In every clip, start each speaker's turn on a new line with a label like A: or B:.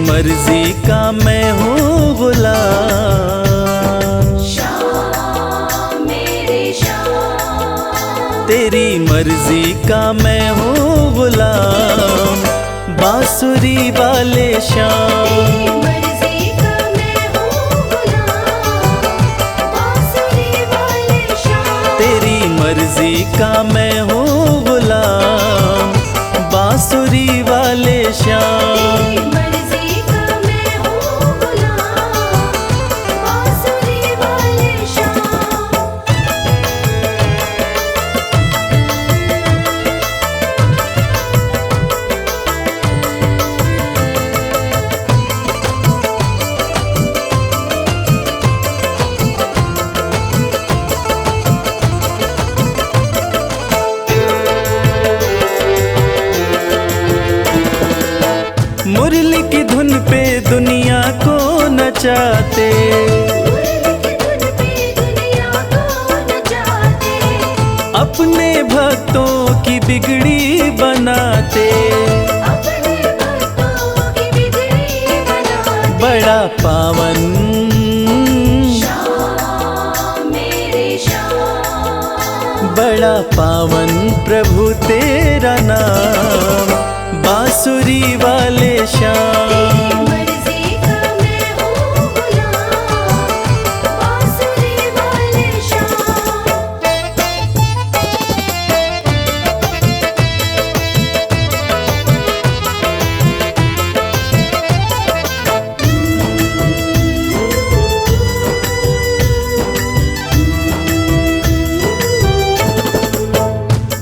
A: मर्जी का मैं हूँ गुलाम।
B: श्याम मेरे श्याम,
A: तेरी मर्जी का मैं हूँ गुलाम, बांसुरी वाले श्याम।
B: मर्जी का मैं हूँ गुलाम, बांसुरी वाले श्याम।
A: तेरी मर्जी का मैं हूँ गुलाम, बांसुरी वाले श्याम।
B: मर्जी का मैं हूँ गुलाम, बांसुरी वाले श्याम।
A: मुरली की धुन पे दुनिया को नचाते, अपने भक्तों की बिगड़ी बनाते। बड़ा पावन बड़ा पावन प्रभु तेरा नाम, बांसुरी वाले श्याम।
B: मर्जी का मैं हूँ गुलाम, बांसुरी वाले श्याम।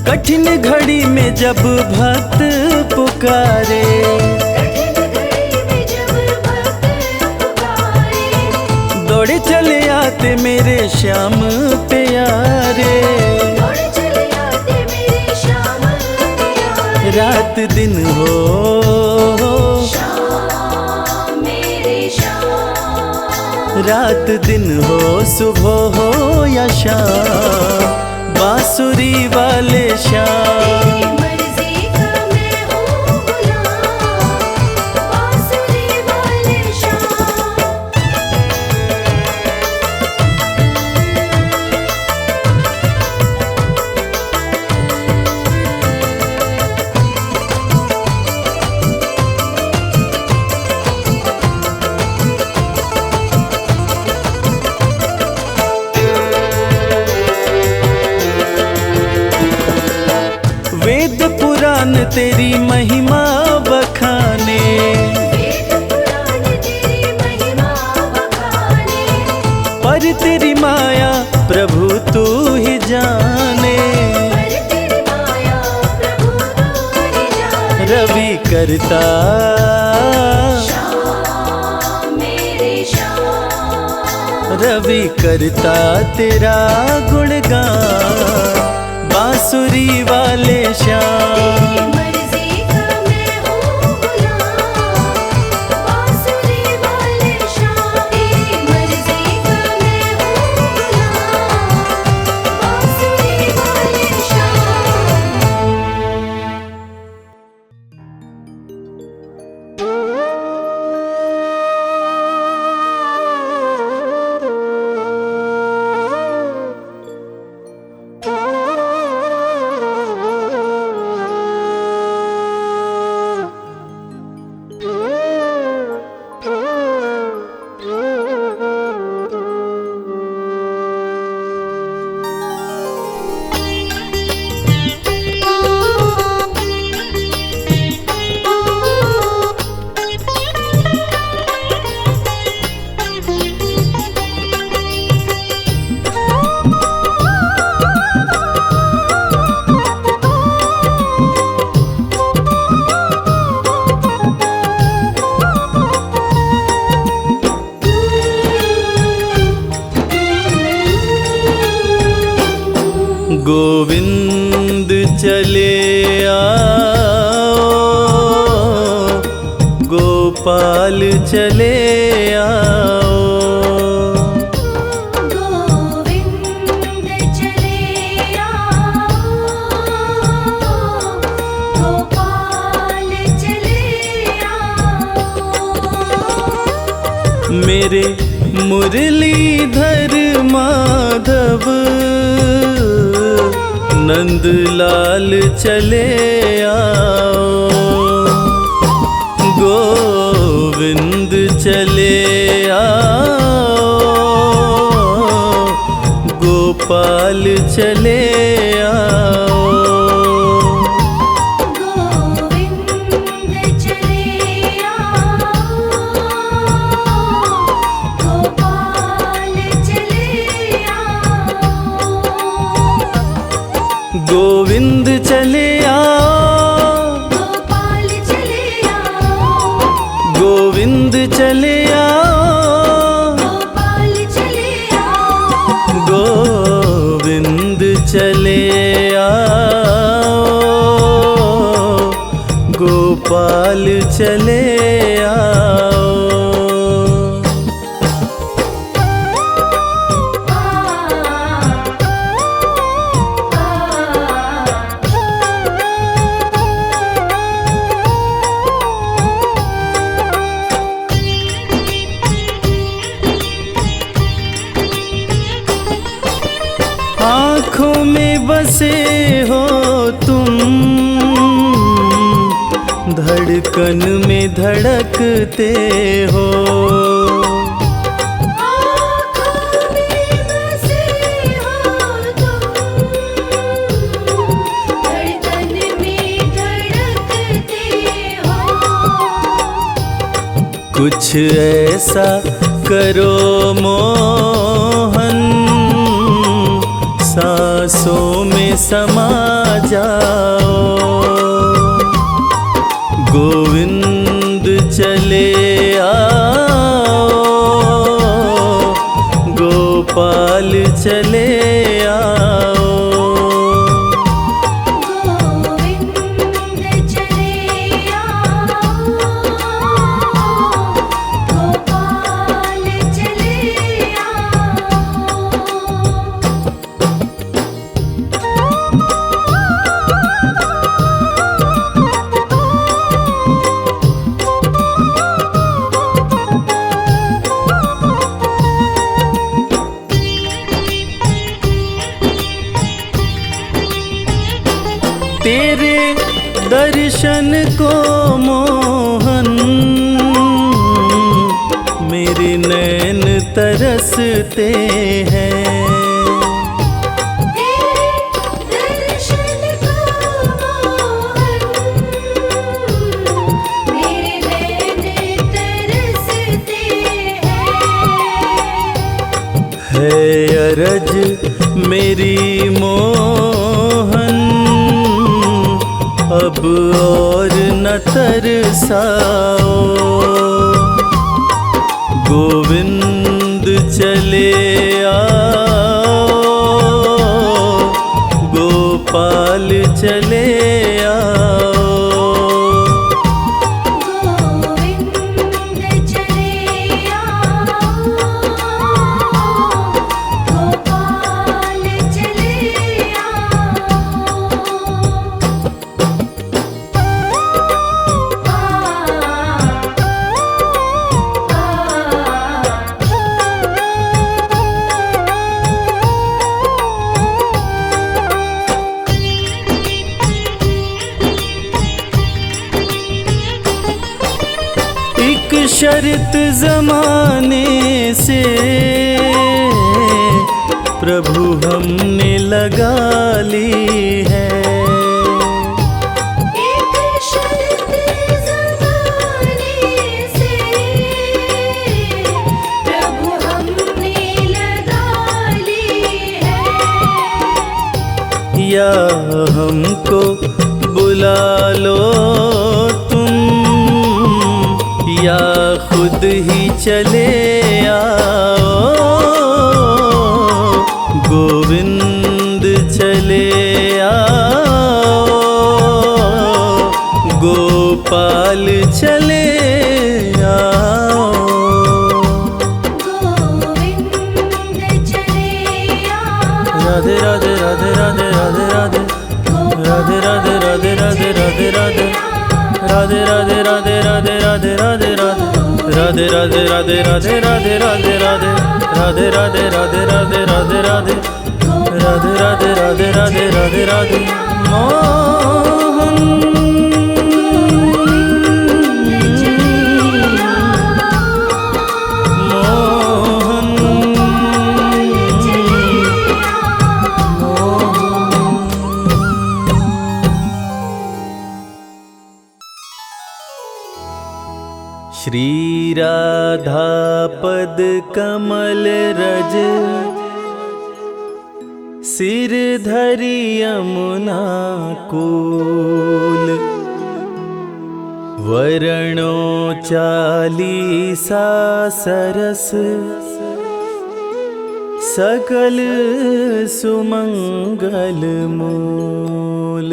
A: कठिन घड़ी में जब भक्त पुकारे, दौड़े चले आते मेरे श्याम प्यारे। रात दिन हो रात दिन हो, सुबह हो या शाम, बांसुरी वाले श्याम।
B: मर्जी का मैं हूँ गुलाम, बांसुरी वाले श्याम।
A: वेद पुराण तेरी महिमा बखाने,
B: वेद पुराण तेरी महिमा बखाने।
A: पर तेरी माया प्रभु तू ही जाने।
B: पर तेरी माया प्रभु तू ही जाने।
A: रवि करता
B: श्याम मेरे श्याम,
A: रवि करता तेरा गुणगान, बांसुरी वाले श्याम।
B: मर्जी का मैं हूँ गुलाम, बांसुरी वाले श्याम। मर्जी का मैं हूँ गुलाम, बांसुरी वाले श्याम।
A: गोविंद चले आओ, गोपाल चले आओ।
B: गोविंद चले आओ, गोपाल चले आओ।
A: मेरे मुरलीधर माधव नंदलाल चले आओ, गोविंद चले आओ, गोपाल चले आओ। गोविंद चले आओ,
B: गोपाल चले आओ,
A: गोविंद चले आओ,
B: गोपाल चले आओ,
A: गोविंद चले आओ, गोपाल चले आओ। आँखों में बसे हो तुम, धड़कन में धड़कते हो,
B: आँखों में बसे हो तुम, धड़कन में धड़कते हो।
A: कुछ ऐसा करो मोहन, सांसों में समा जाओ, गोविंद चले आओ, गोपाल चले आओ।
B: गोविंद चले आओ, गोपाल चले आओ।
A: तेरे दर्शन को मोहन मेरे नैन तरसते हैं,
B: तेरे दर्शन को मोहन मेरे नैन तरसते हैं।
A: है अरज मेरी मोहन अब और न तरसाओ, गोविंद चले आओ, गोपाल चले आओ।
B: गोविंद चले आओ, गोपाल चले आओ।
A: एक शर्त जमाने से प्रभु हमने लगा ली है,
B: एक शर्त ज़माने से प्रभु हमने लगा ली है।
A: या हमको बुला लो तुम, या खुद ही चले आओ, गोविंद चले आओ, गोपाल चले आओ।
B: गोविंद चले आओ,
A: राधे राधे राधे राधे राधे राधे राधे राधे राधे राधे राधे राधे राधे राधे राधे राधे राधे राधे राधे राधे राधे राधे राधे राधे राधे राधे राधे राधे राधे राधे राधे राधे राधे राधे राधे राधे राधे राधे मोहन श्री राधा पद कमल रज सिर धरि यमुना कूल वरणो चालीसा सरस सकल सुमंगल मूल।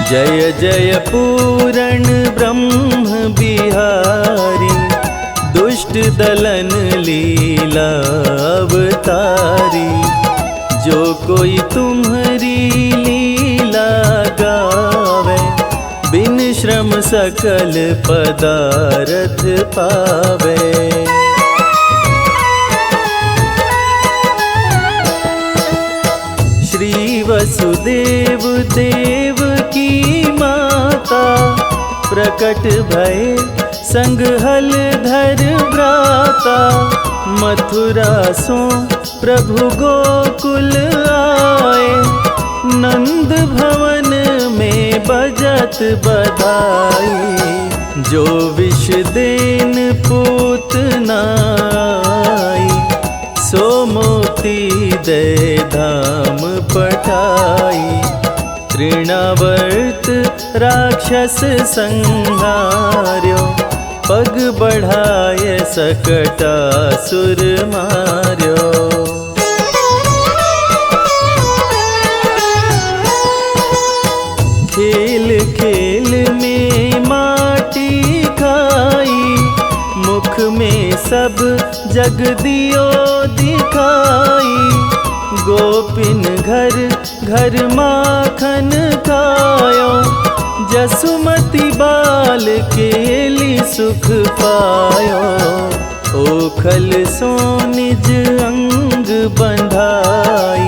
A: जय जय पूरण ब्रह्म बिहारी दुष्ट दलन लीला अवतारी। जो कोई तुम्हारी लीला गावे बिन श्रम सकल पदारथ पावे। श्री वसुदेव देव की माता प्रकट भय संग हल धर भ्राता। मथुरा सो प्रभु गोकुल आए नंद भवन में बजत बधाई। जो विष देन पूतना आई सो मोती दे धाम पठाई। तृणावर्त राक्षस संहार्यो पग बढ़ाए सकटासुर मार्यो। खेल खेल में माटी खाई मुख में सब जग दियो दिखाई। गोपिन घर घर माखन खायो जसुमती बाल केली सुख पायो। ओखल सो निज अंग बंधाई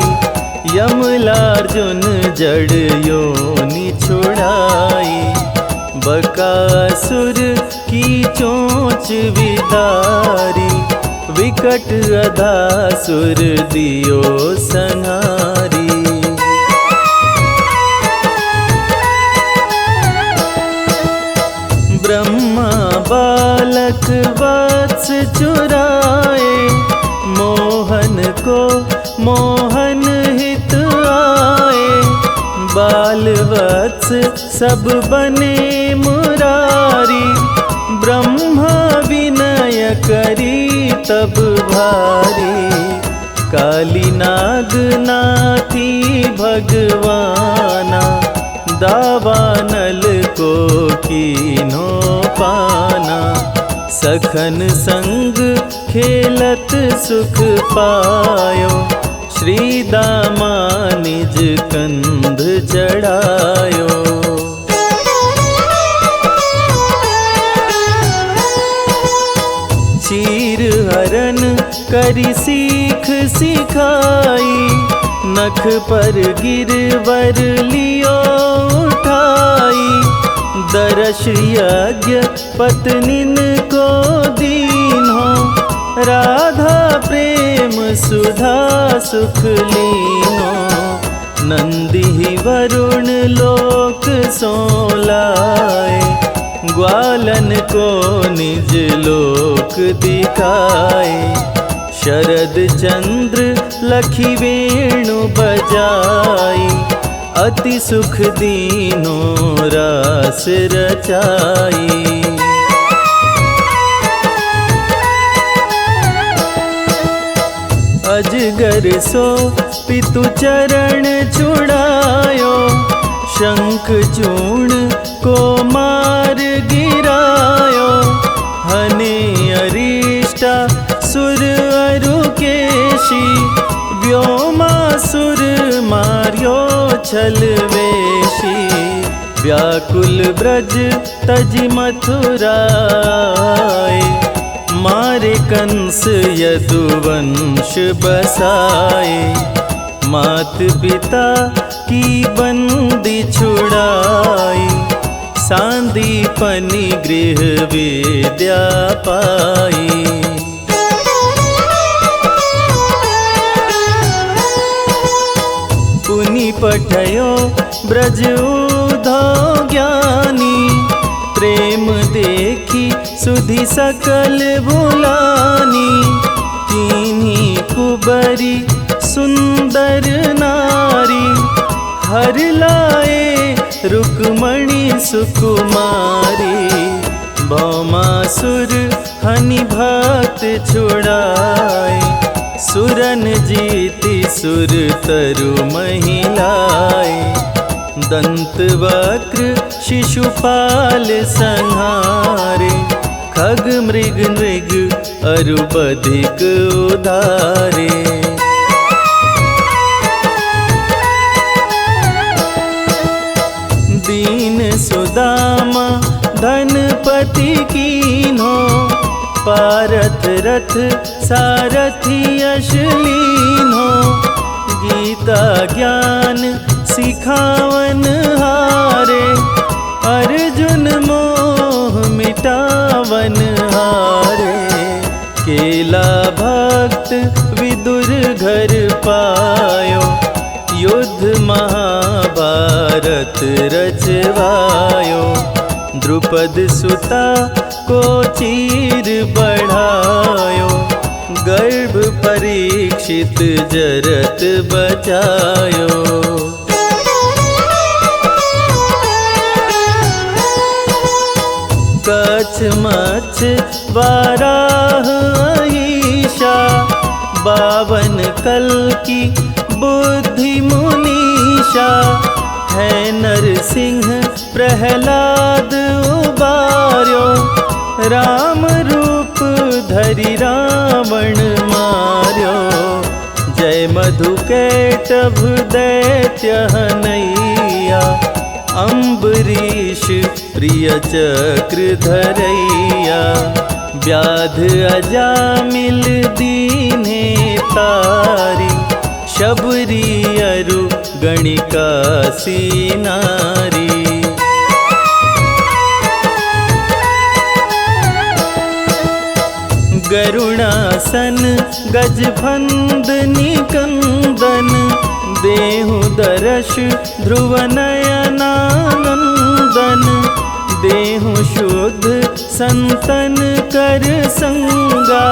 A: यमलार्जुन जड़ योनि छुड़ाई। बकासुर की चोंच विदारी विकट अधासुर दियो संहारी। ब्रह्मा बालक वत्स चुराए मोहन को मोहन हित आए। बाल वत्स सब बने मुरारी ब्रह्मा विनय करी तब भारी। काली नाग नाथी भगवाना दावानल को कीनो पाना। सखन संग खेलत सुख पायो श्री दामा निज कंध चढ़ायो। चीर हरण करी सीख सिखाई नख पर गिरवर लियो उठाई। दरश यज्ञ पत्निन को दीन्हो राधा प्रेम सुधा सुख लीनो। नंदी वरुण लोक सोलाए ग्वालन को निज लोक दिखाए। शरद चंद्र लखी वेणु बजाई अति सुख दीनो रास रचाई। अजगर सो पितु चरण छुड़ायो शंख चूर्ण को मार गिरायो। हने अरिष्टा सुर अरु केशी व्योमासुर मार्यो छल वेशी, व्याकुल ब्रज तजि मथुराए, मारे कंस यदुवंश बसाए, मात पिता की बंदी छुड़ाई, सांदीपनि गृह विद्या पाई। पुनि पठयो ब्रज उधो ज्ञानी, प्रेम देखी सुधि सकल भुलानी, कीन्ही कुबरी सुंदर नारी, हर लाए रुक्मणी सुकुमारी, भौमासुर हनि भक्त छुड़ाए, सुरन जीति सुर तरु महिलाए, दंत वक्र शिशुपाल संहारे, खग मृग नृग अरु बधिक उधारे। दीन सुदामा धनपति कीन्हो, पारथ रथ सारथी अश्लीन्हो, गीता ज्ञान सिखावन हारे, अर्जुन मोह मिटावन हारे, केला भक्त विदुर घर पायो, युद्ध महाभारत रचवायो, द्रुपद सुता को चीर बढ़ायो, गर्भ परीक्षित जरत बचायो। कछ मछ वाराह ईशा, 52 कल की बुद्धि मुनीशा, है नरसिंह प्रहलाद उबार्यो, राम रूप धरि रावण मार्यो, जय मधुकैटभ दैत्य हनैया, अम्बरीश प्रिय चक्र धरैया, व्याध अजामिल दीन्हे तारी, शबरी अरु गणिका सी नारी। गरुणासन गजफंद निकंदन, देहु दरश ध्रुव नयनानंदन, देहु शुद्ध संतन कर संगा,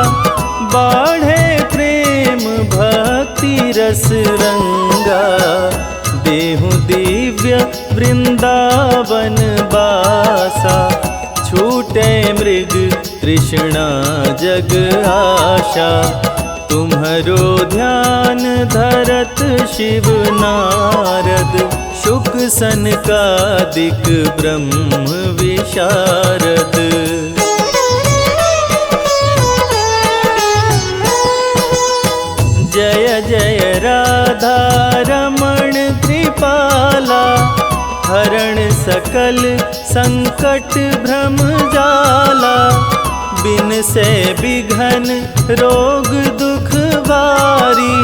A: बाढ़े प्रेम भक्ति रस रंगा, देहु दिव्य वृंदावन बासा, छूटे मृग तृष्णा जग आशा, तुम्हरो ध्यान धरत शिव नारद, शुक सनकादिक ब्रह्म विशारद। जय जय राधा रमण कृपाला, हरण सकल संकट भ्रम जाला, बिन से बिघन रोग दुख भारी,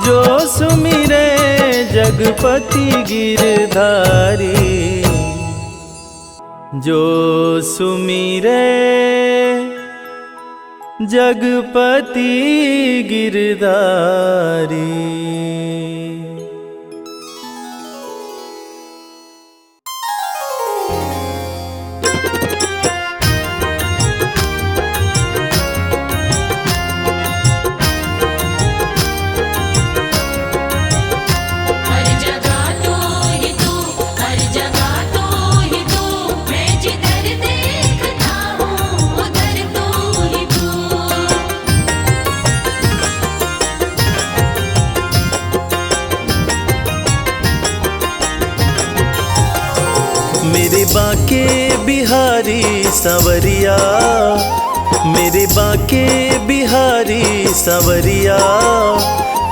A: जो सुमिरे जगपति गिरधारी, जो सुमिरे जगपति गिरधारी। मेरे बाके बिहारी संवरिया, मेरे बाके बिहारी सवरिया,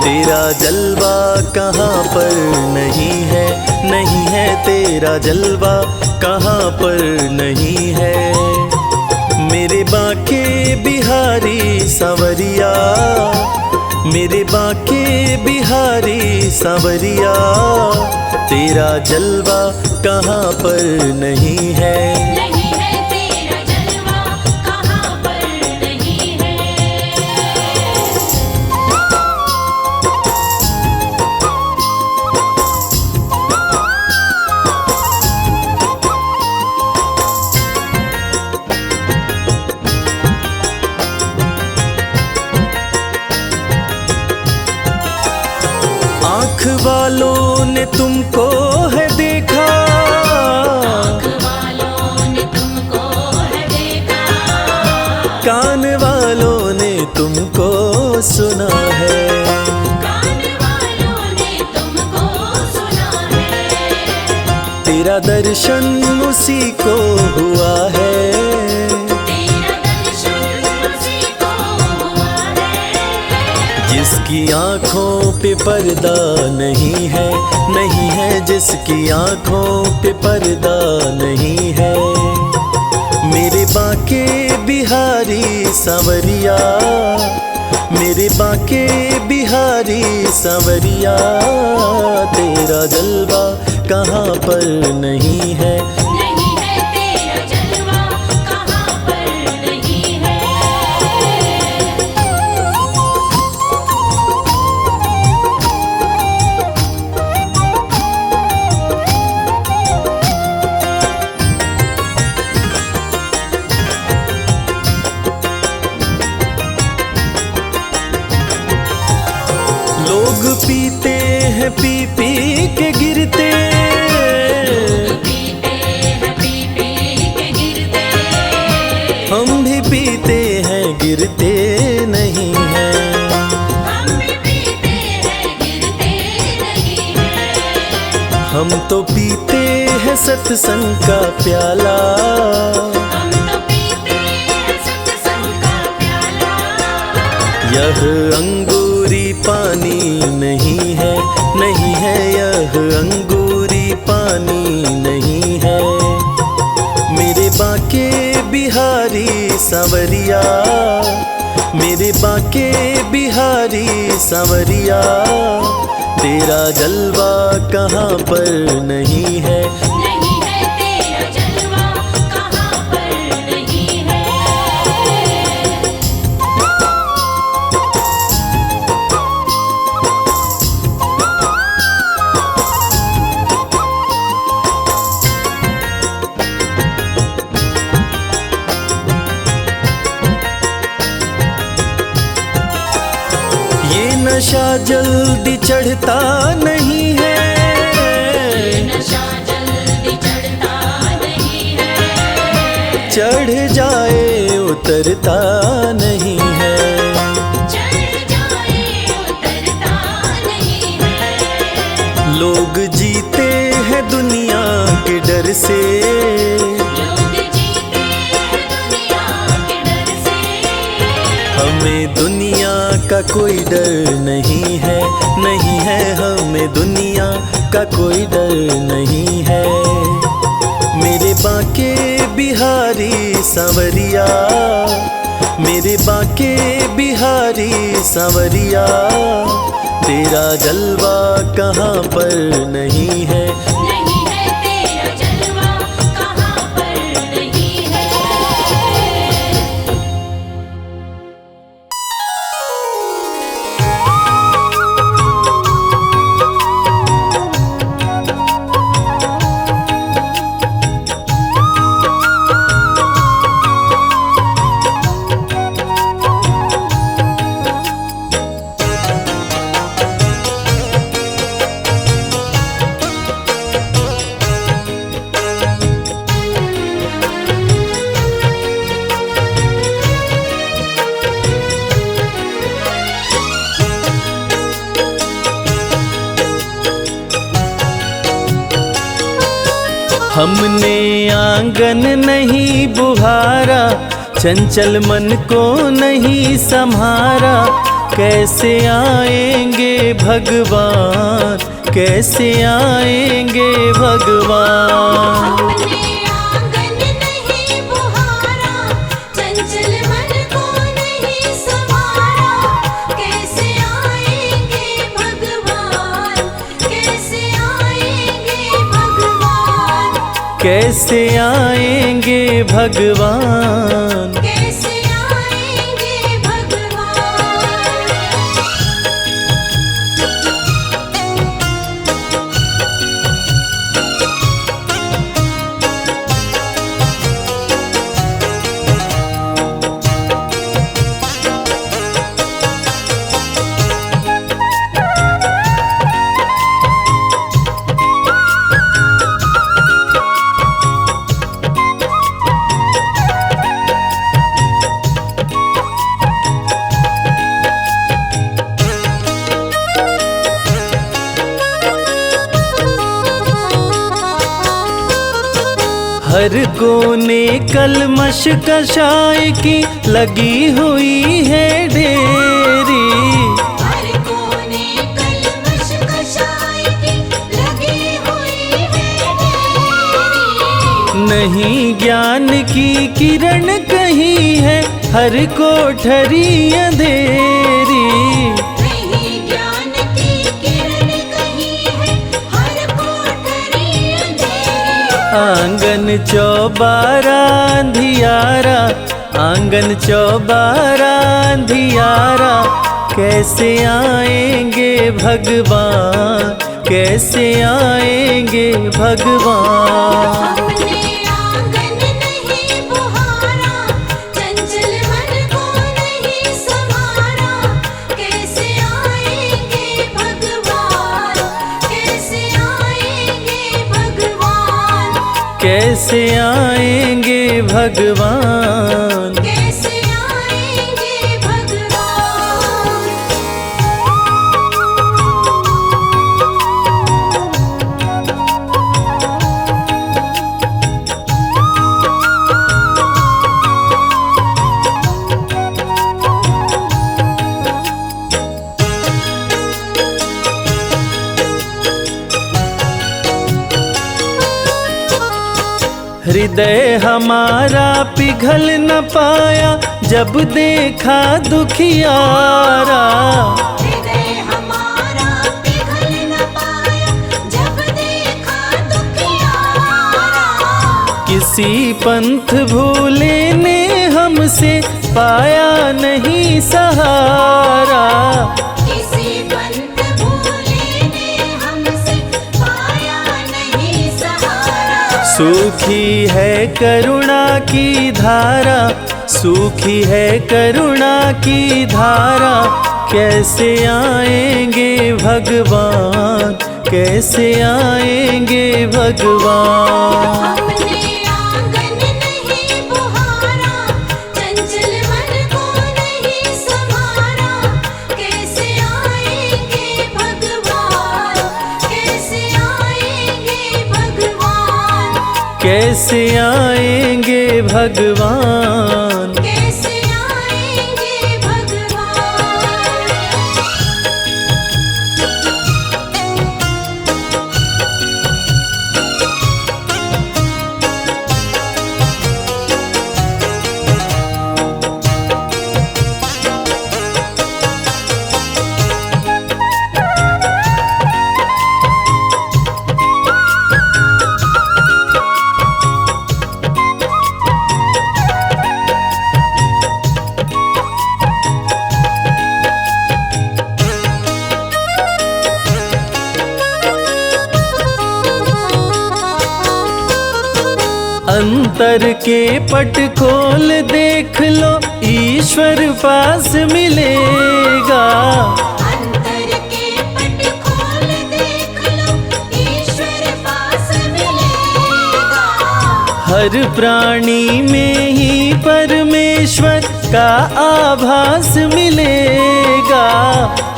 A: तेरा जलवा कहाँ पर नहीं है, नहीं है तेरा जलवा कहाँ पर नहीं है। मेरे बाके बिहारी सवरिया, मेरे बाके बिहारी सवरिया, तेरा जलवा कहाँ पर नहीं है।
B: नहीं है तेरा जलवा कहाँ पर नहीं है।
A: आँख वालों ने तुमको है देखा,
B: आँख वालों ने तुमको है देखा,
A: कान वालों ने तुमको सुना है।
B: कान वालों ने तुमको सुना है।
A: तेरा दर्शन उसी को हुआ है,
B: तेरा दर्शन उसी को हुआ है।
A: जिसकी आँखों पे पर्दा नहीं है, नहीं है जिसकी आँखों पे पर्दा नहीं है। मेरे बाके बिहारी सवरिया, मेरे बाके बिहारी सवरिया, तेरा जलवा कहाँ पर नहीं है।
B: नहीं है तेरा जलवा कहाँ पर नहीं है।
A: लोग पीते हैं पी पी के गिरते,
B: पीते हैं पी पी के गिरते,
A: हम भी पीते हैं गिरते नहीं हैं।
B: हम भी पीते हैं गिरते नहीं हैं।
A: हम तो पीते हैं सत्संग का प्याला,
B: हम तो पीते हैं सत्संग का प्याला।
A: यह अंगूरी पानी नहीं है, नहीं है यह अंगूरी पानी नहीं है। मेरे बाके बिहारी सवरिया, मेरे बाके बिहारी सवरिया, तेरा जलवा कहाँ पर नहीं है।
B: नहीं है तेरा जलवा कहाँ पर नहीं है।
A: ये नशा जल्दी चढ़ता नहीं है,
B: नशा जल्दी चढ़ता नहीं है।
A: चढ़ जाए उतरता नहीं है।
B: चढ़ जाए उतरता नहीं है।
A: लोग जीते हैं दुनिया के डर से,
B: लोग जीते हैं दुनिया के डर से।
A: हमें दुनिया का कोई डर नहीं है, नहीं है हमें दुनिया का कोई डर नहीं है। मेरे बाके बिहारी सवरिया, मेरे बाके बिहारी सवरिया, तेरा जलवा कहाँ पर नहीं है।
B: नहीं है तेरा जलवा कहाँ पर नहीं है।
A: हमने आंगन नहीं बुहारा, चंचल मन को नहीं संभारा, कैसे आएंगे भगवान, कैसे आएंगे भगवान।
B: हमने आंगन नहीं बुहारा, चंचल मन को नहीं संवारा, कैसे आएंगे भगवान, कैसे आएंगे भगवान,
A: कैसे आएंगे भगवान।
B: कैसे आएंगे भगवान।
A: हर कोने कलमश कषाय की लगी हुई है ढेरी,
B: हर कोने कलमश कषाय की लगी हुई है ढेरी।
A: नहीं ज्ञान की किरण कहीं है हर कोठरी अंधेरी।
B: नहीं ज्ञान की किरण कहीं है हर कोठरी अंधेरी।
A: आंगन चौबारा अंधियारा, आंगन चौबारा अंधियारा, कैसे आएंगे भगवान, कैसे आएंगे भगवान।
B: हमने आंगन नहीं बुहारा, चंचल मन को नहीं संवारा, कैसे आएंगे भगवान, कैसे आएंगे भगवान,
A: कैसे आएंगे भगवान।
B: कैसे आएंगे भगवान।
A: हृदय हमारा पिघल न पाया जब देखा दुखियारा,
B: हृदय हमारा पिघल न पाया जब देखा दुखियारा।
A: किसी पंथ भूले ने हमसे पाया नहीं सहारा।
B: किसी पंथ भूले ने हमसे पाया नहीं सहारा।
A: सूखी है करुणा की धारा, सूखी है करुणा की धारा, कैसे आएंगे भगवान, कैसे आएंगे भगवान।
B: हमने आंगन नहीं बुहारा, चंचल मन को नहीं संवारा, कैसे आएंगे भगवान, कैसे आएंगे भगवान,
A: कैसे आएंगे भगवान।
B: कैसे आएंगे भगवान।
A: अंतर के पट खोल देख लो, ईश्वर पास मिलेगा।
B: अंतर के पट खोल देख लो, ईश्वर पास मिलेगा।
A: हर प्राणी में ही परमेश्वर का आभास मिलेगा।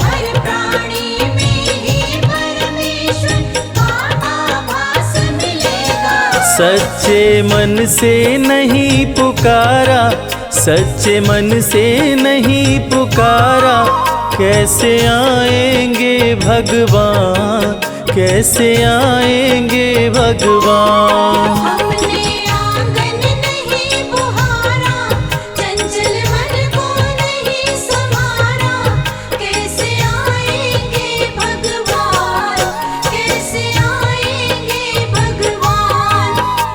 B: हर प्राणी में ही परमेश्वर का आभास मिलेगा।
A: सच्चे मन से नहीं पुकारा, सच्चे मन से नहीं पुकारा, कैसे आएंगे भगवान, कैसे आएंगे भगवान।
B: हमने आंगन नहीं बुहारा, चंचल मन को नहीं संवारा, कैसे आएंगे भगवान, कैसे आएंगे भगवान,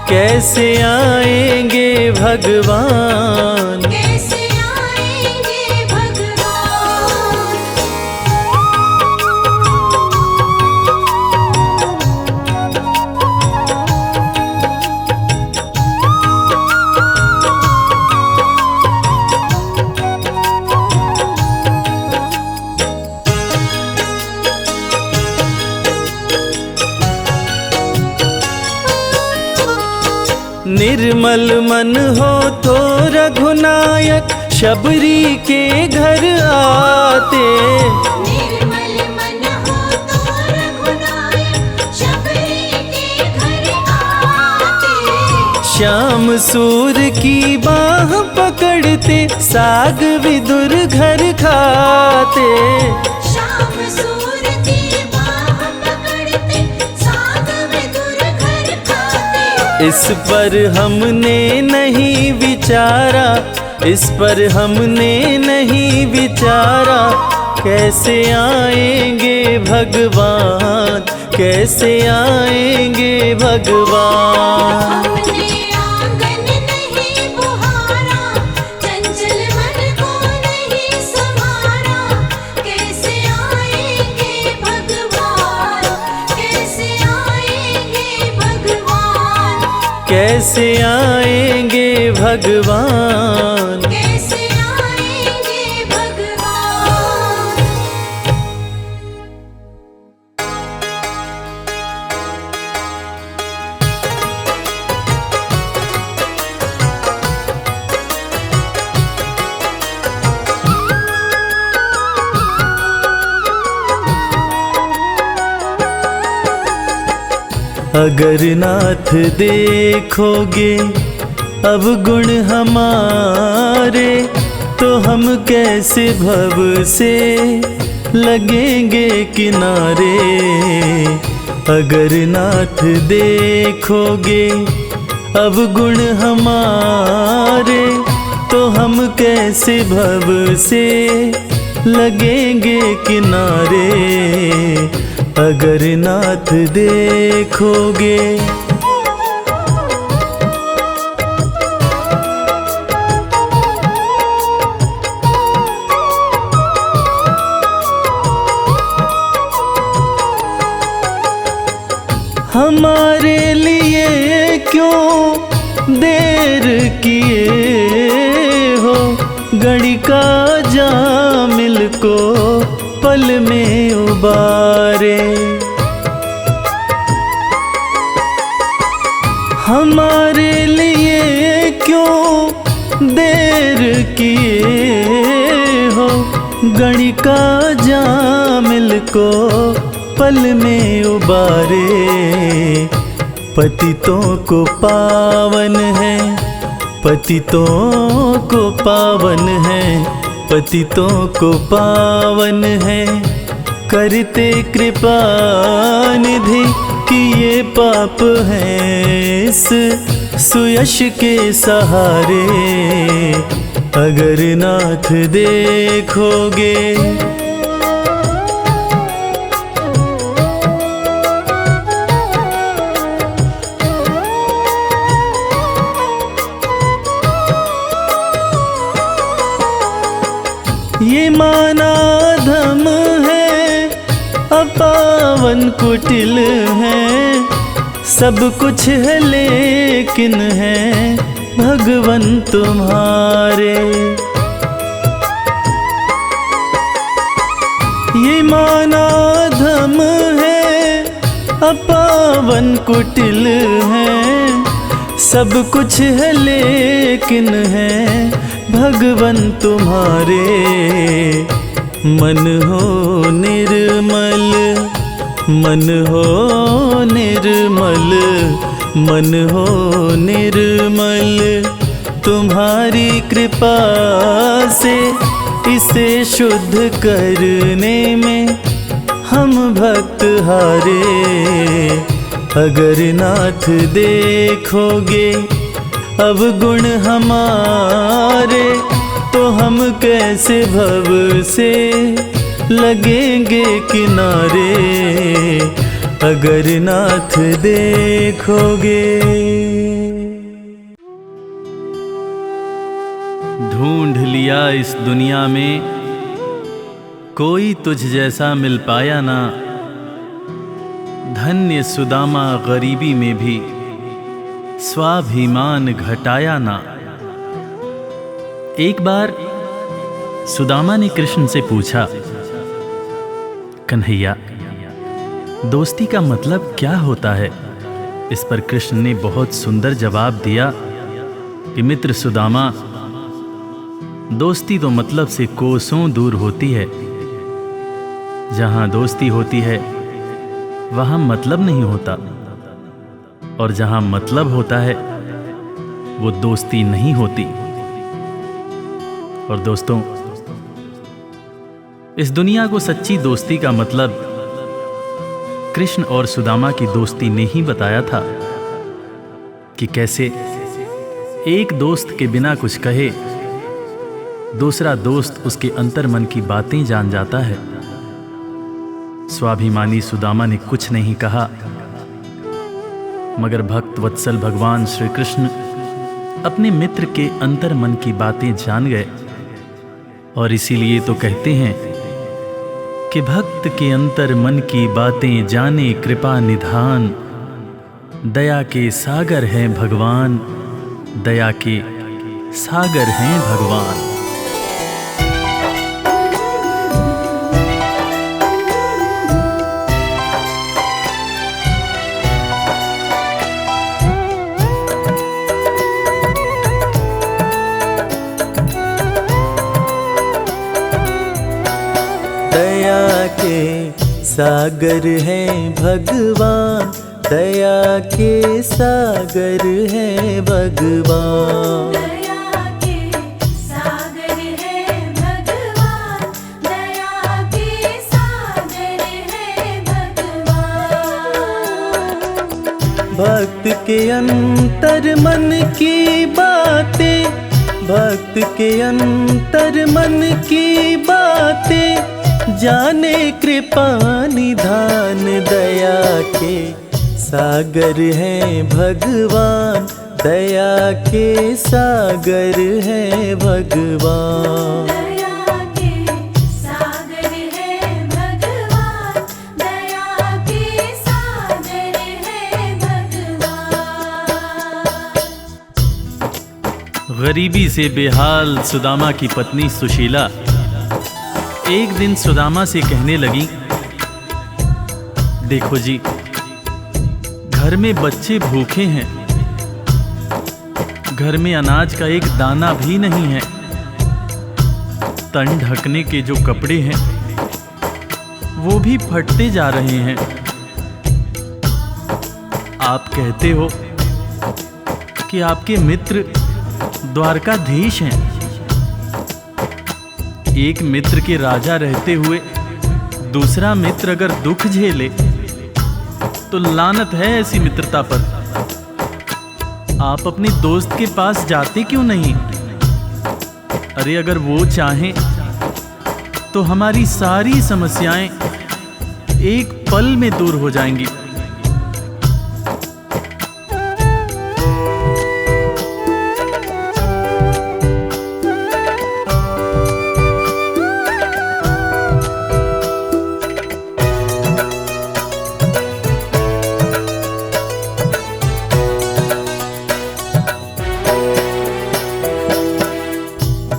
A: कैसे आएंगे भगवान।
B: कैसे आएंगे भगवान।
A: निर्मल मन हो तो रघुनायक शबरी के घर आते,
B: निर्मल मन हो तो रघुनायक शबरी के घर आते,
A: श्याम सूर की बाह पकड़ते साग विदुर घर खाते।
B: श्याम सूर की बाह पकड़ते साग विदुर घर खाते।
A: इस पर हमने नहीं विचारा, इस पर हमने नहीं विचारा, कैसे आएंगे भगवान, कैसे आएंगे भगवान।
B: हमने आंगन नहीं बुहारा, चंचल मन को नहीं संवारा, कैसे आएंगे भगवान, कैसे आएंगे भगवान,
A: कैसे आएंगे भगवान।
B: कैसे आएंगे भगवान।
A: अगर नाथ देखोगे अब गुण हमारे, तो हम कैसे भव से लगेंगे किनारे। अगर नाथ देखोगे अब गुण हमारे, तो हम कैसे भव से लगेंगे किनारे। अगर नाथ देखोगे हमारे लिए क्यों देर किए हो, गणिका जामिल को पल में उबारे। हमारे लिए क्यों देर किए हो, गणिका जामिल को पल में उबारे। पतितों को पावन है, पतितों को पावन है, पतितों को पावन है, करते कृपा निधि कि ये पाप हैं इस सुयश के सहारे। अगर नाथ देखोगे ये माना धम है, अपावन कुटिल है, सब कुछ है लेकिन है भगवन तुम्हारे। ये माना धम है, अपावन कुटिल है, सब कुछ है लेकिन है भगवन तुम्हारे। मन हो निर्मल, मन हो निर्मल, मन हो निर्मल, तुम्हारी कृपा कृपा से इसे शुद्ध करने में हम भक्त हारे। अगर नाथ देखोगे अब गुण हमारे, तो हम कैसे भव से लगेंगे किनारे। अगर नाथ देखोगे। ढूंढ लिया इस दुनिया में, कोई तुझ जैसा मिल पाया ना। धन्य सुदामा गरीबी में भी स्वाभिमान घटाया ना। एक बार सुदामा ने कृष्ण से पूछा, कन्हैया, दोस्ती का मतलब क्या होता है? इस पर कृष्ण ने बहुत सुंदर जवाब दिया कि मित्र सुदामा, दोस्ती तो मतलब से कोसों दूर होती है। जहां दोस्ती होती है वहां मतलब नहीं होता, और जहां मतलब होता है वो दोस्ती नहीं होती। और दोस्तों, इस दुनिया को सच्ची दोस्ती का मतलब कृष्ण और सुदामा की दोस्ती ने ही बताया था कि कैसे एक दोस्त के बिना कुछ कहे दूसरा दोस्त उसके अंतर्मन की बातें जान जाता है। स्वाभिमानी सुदामा ने कुछ नहीं कहा, मगर भक्त वत्सल भगवान श्री कृष्ण अपने मित्र के अंतर्मन की बातें जान गए। और इसीलिए तो कहते हैं कि भक्त के अंतर मन की बातें जाने कृपा निधान। दया के सागर हैं भगवान, दया के सागर हैं भगवान। दया के सागर हैं भगवान, दया के सागर हैं भगवान।
B: दया के सागर है भगवान, दया के सागर है भगवान।
A: भक्त के अंतर मन की बातें, भक्त के अंतर मन की बातें जाने कृपा निधान। दया के सागर हैं भगवान, दया के सागर हैं भगवान।
B: दया के सागर है भगवान, दया के सागर है भगवान।
A: गरीबी से बेहाल सुदामा की पत्नी सुशीला एक दिन सुदामा से कहने लगी, देखो जी, घर में बच्चे भूखे हैं, घर में अनाज का एक दाना भी नहीं है, तन ढकने के जो कपड़े हैं वो भी फटते जा रहे हैं। आप कहते हो कि आपके मित्र द्वारकाधीश हैं। एक मित्र के राजा रहते हुए दूसरा मित्र अगर दुख झेले तो लानत है ऐसी मित्रता पर। आप अपने दोस्त के पास जाते क्यों नहीं? अरे अगर वो चाहें तो हमारी सारी समस्याएं एक पल में दूर हो जाएंगी।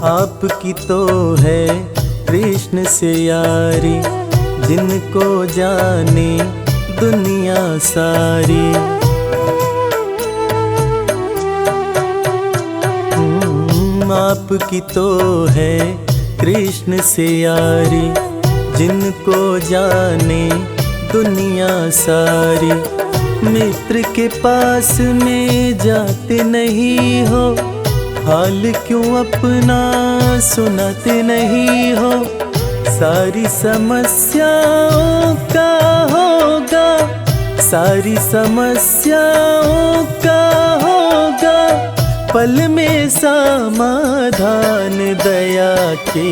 A: आपकी तो है कृष्ण से यारी, जिनको जाने दुनिया सारी। आपकी तो है कृष्ण से यारी, जिनको जाने दुनिया सारी। मित्र के पास में जाते नहीं हो,
C: हाल क्यों अपना सुनते नहीं हो, सारी समस्याओं का होगा, सारी समस्याओं का होगा पल में समाधान। दया के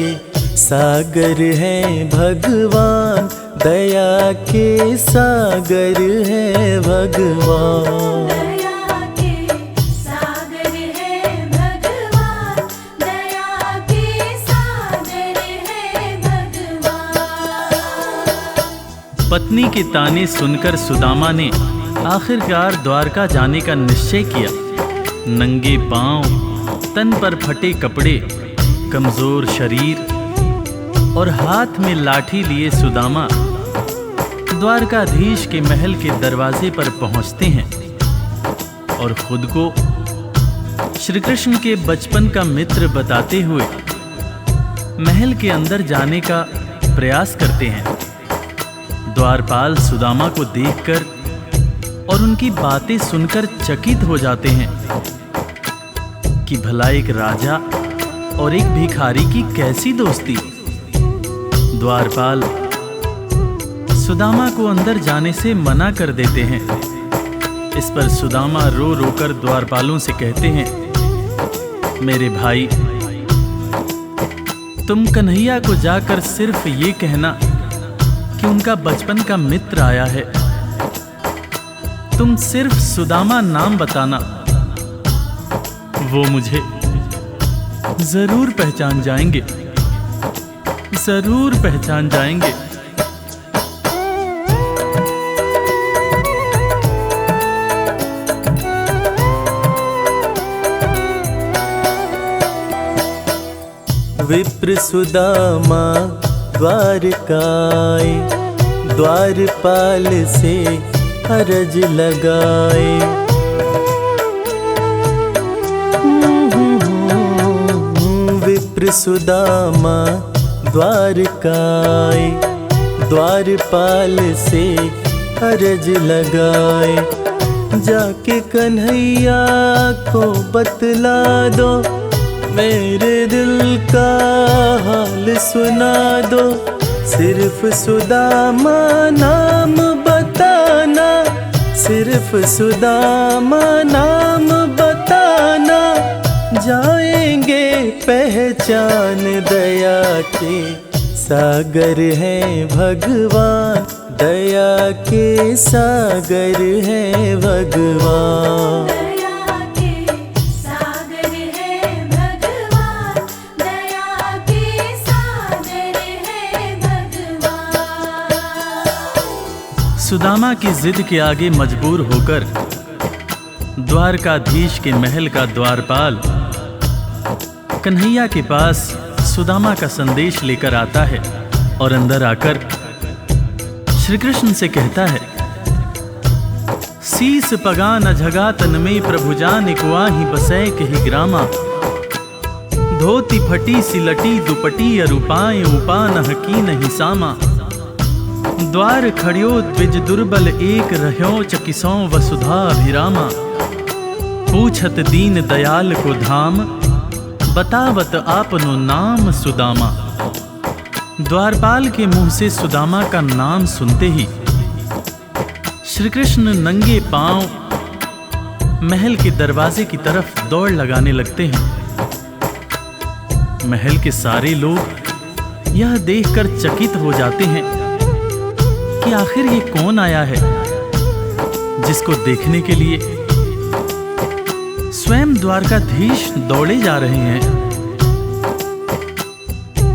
C: सागर हैं भगवान, दया के सागर हैं भगवान।
B: दया के सागर है भगवान, दया के सागर है भगवान।
A: पत्नी के ताने सुनकर सुदामा ने आखिरकार द्वारका जाने का निश्चय किया। नंगे पांव, तन पर फटे कपड़े, कमजोर शरीर और हाथ में लाठी लिए सुदामा द्वारकाधीश के महल के दरवाजे पर पहुंचते हैं और खुद को श्री कृष्ण के बचपन का मित्र बताते हुए महल के अंदर जाने का प्रयास करते हैं। द्वारपाल सुदामा को देखकर और उनकी बातें सुनकर चकित हो जाते हैं कि भला एक राजा और एक भिखारी की कैसी दोस्ती। द्वारपाल सुदामा को अंदर जाने से मना कर देते हैं। इस पर सुदामा रो रो कर द्वारपालों से कहते हैं, मेरे भाई, तुम कन्हैया को जाकर सिर्फ ये कहना कि उनका बचपन का मित्र आया है। तुम सिर्फ सुदामा नाम बताना, वो मुझे जरूर पहचान जाएंगे, जरूर पहचान जाएंगे।
C: विप्र सुदामा द्वारकाए, द्वारपाल से अरज लगाए। विप्र सुदामा द्वारकाए, द्वारपाल से अरज लगाए। जाके कन्हैया को बतला दो, मेरे दिल का हाल सुना दो। सिर्फ सुदामा नाम बताना, सिर्फ सुदामा नाम बताना, जाएंगे पहचान। दया के सागर हैं भगवान, दया के सागर हैं भगवान।
B: दया के सागर है भगवान, दया के सागर है भगवान।
A: सुदामा की जिद के आगे मजबूर होकर द्वारकाधीश के महल का द्वारपाल कन्हैया के पास सुदामा का संदेश लेकर आता है और अंदर आकर श्री कृष्ण से कहता है, सीस पगा न झगा तन में प्रभु जान कुआही बसै कही ग्रामा। धोती फटी सिलटी दुपटी अरूपाए उपान हकी नहीं सामा। द्वार खड़ियो द्विज दुर्बल एक रह्यो चकिसों वसुधा अभिरामा। पूछत दीन दयाल को धाम, बतावत आपनो नाम सुदामा। द्वारपाल के मुंह से सुदामा का नाम सुनते ही श्री कृष्ण नंगे पांव महल के दरवाजे की तरफ दौड़ लगाने लगते हैं। महल के सारे लोग यह देखकर चकित हो जाते हैं कि आखिर ये कौन आया है जिसको देखने के लिए स्वयं द्वारकाधीश दौड़े जा रहे हैं।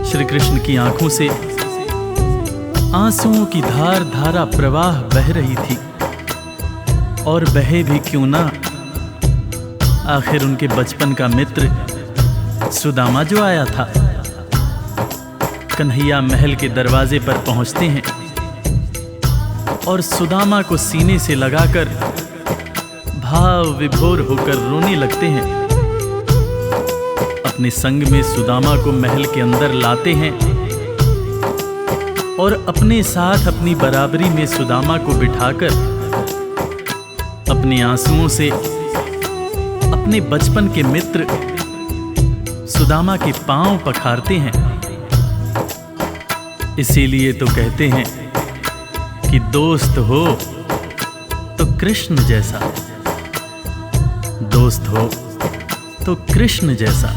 A: श्री कृष्ण की आंखों से आंसुओं की धार धारा प्रवाह बह रही थी, और बहे भी क्यों ना, आखिर उनके बचपन का मित्र सुदामा जो आया था। कन्हैया महल के दरवाजे पर पहुंचते हैं और सुदामा को सीने से लगाकर भाव विभोर होकर रोने लगते हैं। अपने संग में सुदामा को महल के अंदर लाते हैं और अपने साथ अपनी बराबरी में सुदामा को बिठाकर अपने आंसुओं से अपने बचपन के मित्र सुदामा के पांव पखारते हैं। इसीलिए तो कहते हैं कि दोस्त हो तो कृष्ण जैसा, दोस्त हो तो कृष्ण जैसा।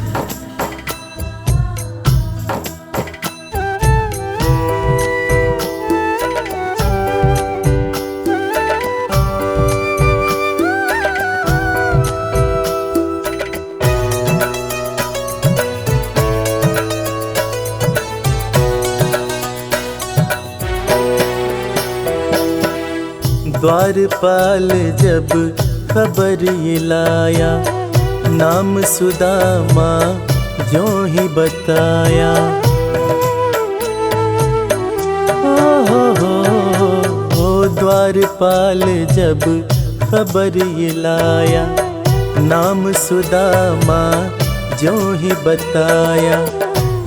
C: द्वारपाल जब खबर ये लाया, नाम सुदामा जो ही बताया। ओ द्वारपाल जब खबर ये लाया, नाम सुदामा जो ही बताया।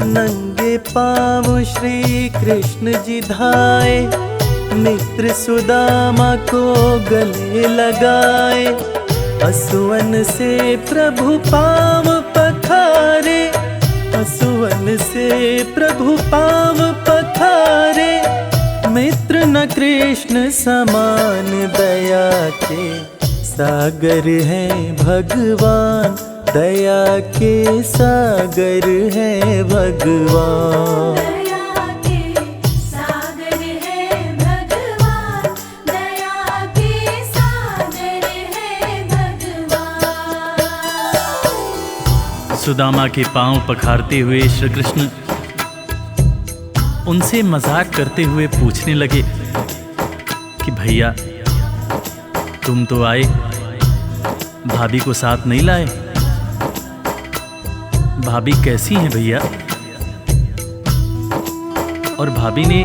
C: नंगे पाँव श्री कृष्ण जी धाए, मित्र सुदामा को गले लगाए। असुवन से प्रभु पाँव पखारे, असुवन से प्रभु पाँव पखारे। मित्र न कृष्ण समान, दया के सागर है भगवान, दया के सागर है भगवान।
A: सुदामा के पांव पखारते हुए श्री कृष्ण उनसे मजाक करते हुए पूछने लगे कि भैया तुम तो आए, भाभी को साथ नहीं लाए। भाभी कैसी हैं भैया? और भाभी ने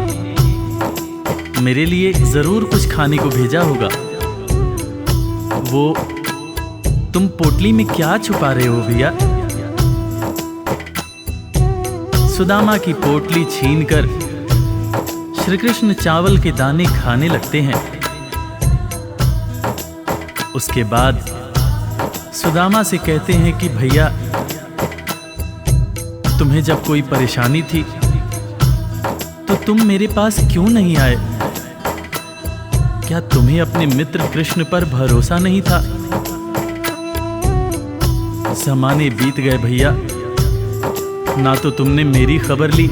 A: मेरे लिए जरूर कुछ खाने को भेजा होगा। वो तुम पोटली में क्या छुपा रहे हो भैया? सुदामा की पोटली छीनकर श्री कृष्ण चावल के दाने खाने लगते हैं। उसके बाद सुदामा से कहते हैं कि भैया तुम्हें जब कोई परेशानी थी तो तुम मेरे पास क्यों नहीं आए? क्या तुम्हें अपने मित्र कृष्ण पर भरोसा नहीं था? ज़माने बीत गए भैया, ना तो तुमने मेरी खबर ली,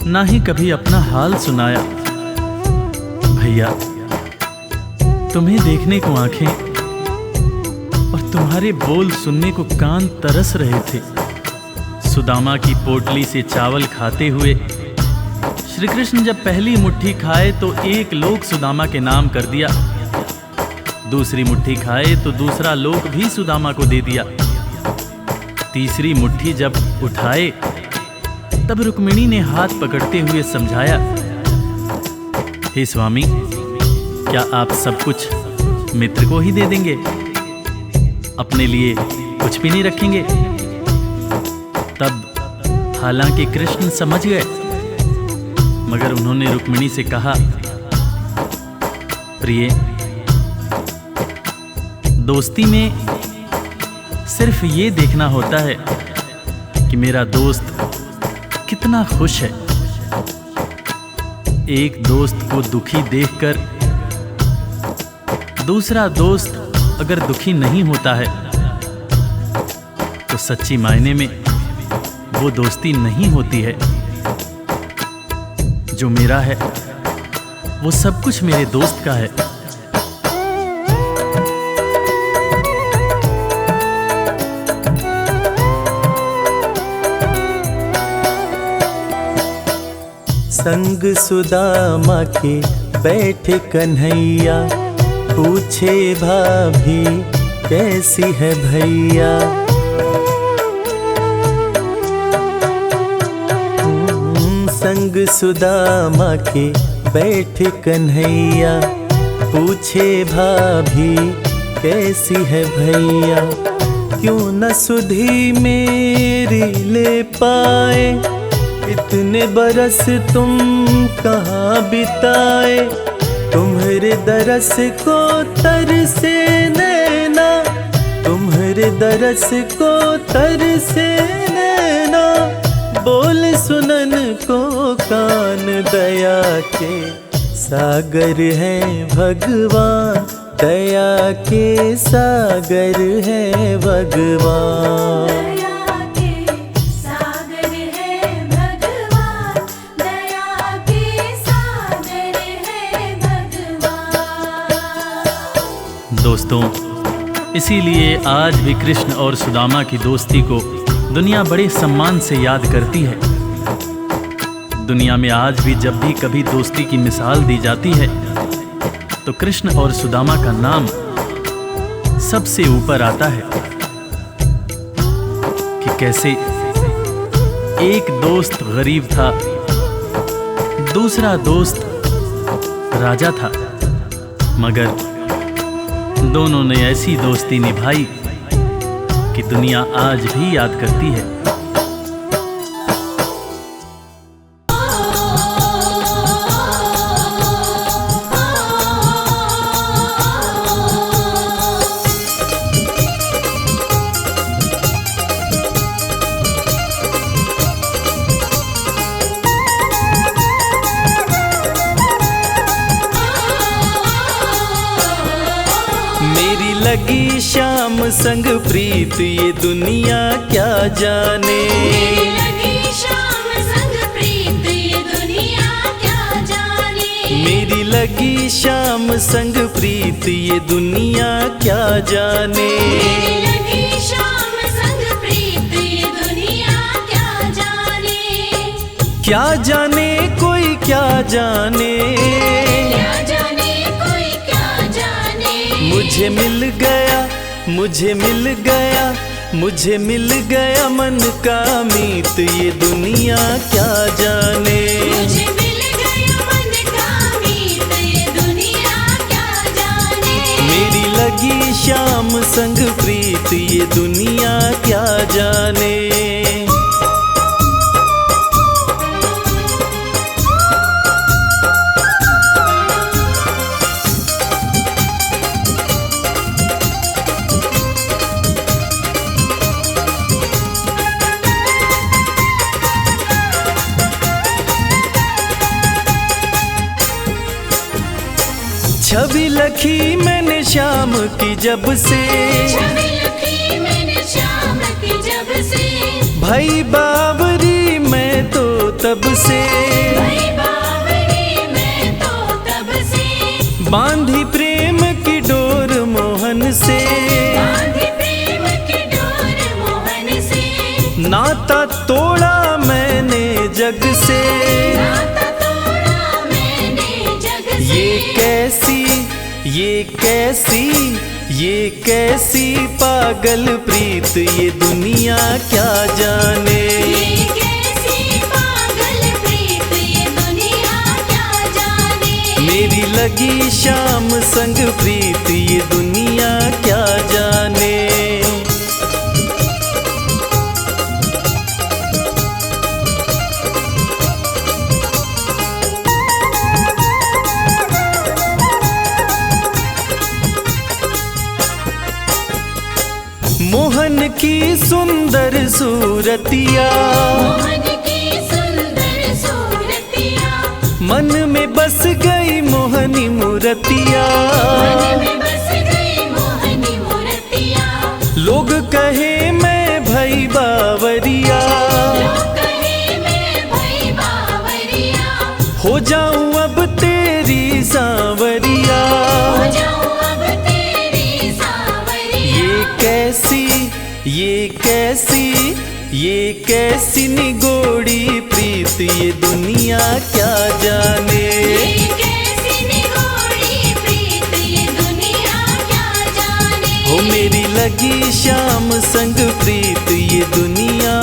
A: ना ही कभी अपना हाल सुनाया। भैया तुम्हें देखने को आंखें और तुम्हारे बोल सुनने को कान तरस रहे थे। सुदामा की पोटली से चावल खाते हुए श्री कृष्ण जब पहली मुट्ठी खाए तो एक लोक सुदामा के नाम कर दिया, दूसरी मुट्ठी खाए तो दूसरा लोक भी सुदामा को दे दिया। तीसरी मुट्ठी जब उठाए तब रुक्मिणी ने हाथ पकड़ते हुए समझाया, हे स्वामी क्या आप सब कुछ मित्र को ही दे देंगे, अपने लिए कुछ भी नहीं रखेंगे? तब हालांकि कृष्ण समझ गए, मगर उन्होंने रुक्मिणी से कहा, प्रिय दोस्ती में सिर्फ ये देखना होता है कि मेरा दोस्त कितना खुश है। एक दोस्त को दुखी देखकर दूसरा दोस्त अगर दुखी नहीं होता है तो सच्ची मायने में वो दोस्ती नहीं होती है। जो मेरा है वो सब कुछ मेरे दोस्त का है।
C: संग सुदामा के बैठे कन्हैया, पूछे भाभी कैसी है भैया। संग सुदामा के बैठे कन्हैया, पूछे भाभी कैसी है भैया। क्यों न सुधी मेरी ले पाए, इतने बरस तुम कहाँ बिताए। तुम्हारे दरस को तरसे नैना, तुम्हारे दरस को तरसे के सागर हैं भगवान, दया के सागर हैं भगवान।
B: दया के सागर है भगवान, दया के सागर है भगवान।
A: दोस्तों, इसीलिए आज भी कृष्ण और सुदामा की दोस्ती को दुनिया बड़े सम्मान से याद करती है। दुनिया में आज भी जब भी कभी दोस्ती की मिसाल दी जाती है तो कृष्ण और सुदामा का नाम सबसे ऊपर आता है कि कैसे एक दोस्त गरीब था, दूसरा दोस्त राजा था, मगर दोनों ने ऐसी दोस्ती निभाई कि दुनिया आज भी याद करती है।
C: मेरी लगी शाम संग प्रीत ये दुनिया क्या जाने।
B: मेरी लगी शाम संग प्रीत ये दुनिया क्या जाने।
C: मेरी लगी शाम संग प्रीत ये दुनिया क्या जाने।
B: मेरी लगी शाम संग प्रीत ये दुनिया क्या जाने।
C: क्या जाने कोई क्या जाने,
B: क्या जाने कोई क्या जाने।
C: मुझे मिल गया, मुझे मिल गया, मुझे मिल गया मन का मीत ये दुनिया क्या जाने।
B: मुझे मिल गया मन का मीत ये दुनिया क्या जाने।
C: मेरी लगी शाम संग प्रीत ये दुनिया क्या जाने। छवि लखी मैंने शाम की जब से,
B: छवि लखी मैंने शाम की जब से।
C: भाई बावरी मैं तो तब से,
B: भाई बावरी मैं तो तब से।
C: बांधी प्रेम की डोर मोहन से,
B: बांधी प्रेम की डोर मोहन से।
C: नाता तोड़ा मैंने जग से।
B: नाता तोड़ा मैंने जग से।
C: ये कैसी, ये कैसी, ये कैसी पागल प्रीत ये दुनिया क्या जाने।
B: ये कैसी पागल प्रीत ये दुनिया क्या जाने।
C: मेरी लगी शाम संग प्रीत ये दुनिया क्या जाने। मोहन की सुंदर सूरतिया,
B: मोहन की सुंदर सूरतिया।
C: मन में बस गई मोहनी मूर्तिया।
B: मन में बस गई मोहनी मूर्तिया।
C: लोग कहे मैं भई बावरिया,
B: लोग कहे मैं भई बावरिया।
C: हो जाऊं अब तेरी सांवरिया।
B: हो जाऊं अब तेरी सांवरिया।
C: ये कैसी, ये कैसी, ये कैसी निगोड़ी प्रीत ये दुनिया क्या जाने।
B: ये कैसी निगोड़ी प्रीत ये दुनिया क्या जाने।
C: हो मेरी लगी शाम संग प्रीत ये दुनिया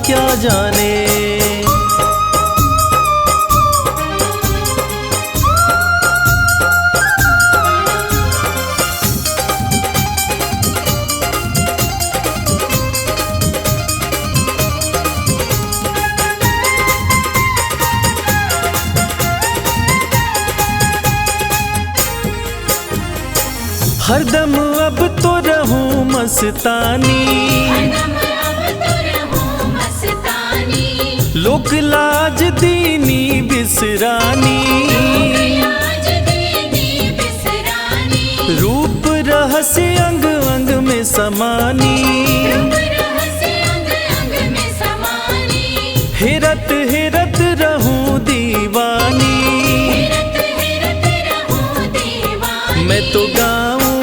C: क्या जाने। हरदम अब तो रहूं मस्तानी,
B: हरदम अब तो रहूं मस्तानी।
C: लोक लाज दीनी भी बिसरानी,
B: आज दे दी बिसरानी,
C: रूप रहस्य अंग अंग में समानी,
B: रूप रहस्य अंग अंग में समानी,
C: हेरत हेरत रहूं दीवानी।
B: हेरत हेरत रहूं दीवानी।
C: मैं तो गाऊं,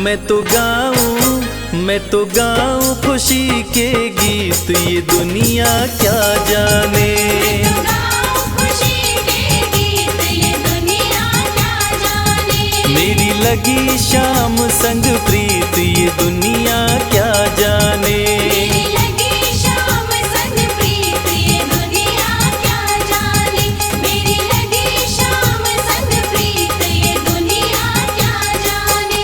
C: मैं तो गाऊं, मैं तो गाऊं खुशी के गीत, ये दुनिया क्या जाने।
B: मैं तो गाऊं खुशी के गीत, ये दुनिया क्या जाने।
C: मेरी लगी शाम संग प्रीत, ये दुनिया क्या जाने।
B: मेरी लगी शाम संग प्रीत, ये दुनिया क्या जाने। मेरी लगी शाम संग प्रीत, ये दुनिया क्या जाने।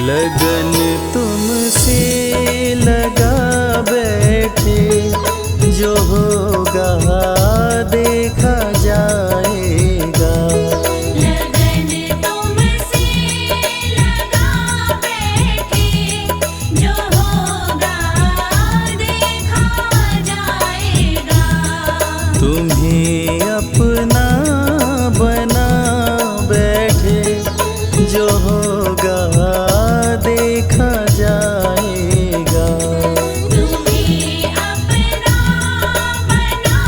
C: लगन तुमसे लगा बैठे, जो होगा देखा जाएगा।
B: लगन तुमसे लगा बैठे, जो होगा देखा जाएगा।
C: तुम्हें अपना बना बैठे, जो होगा देखा जाएगा।
B: तुम्हें अपना बना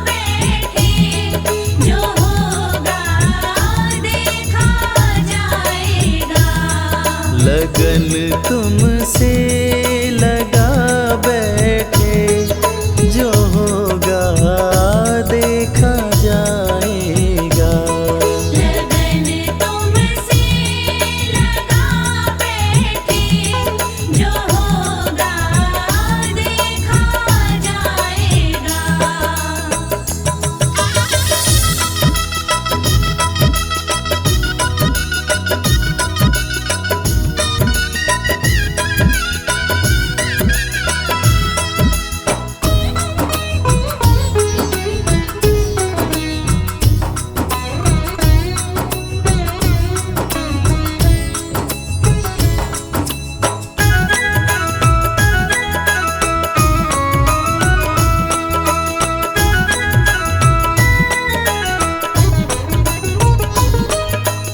B: बैठे, जो होगा देखा जाएगा।
C: लगन तुमसे लगा बैठे, जो होगा देखा जाएगा।
B: लगन तुमसे लगा बैठे, जो होगा देखा जाएगा।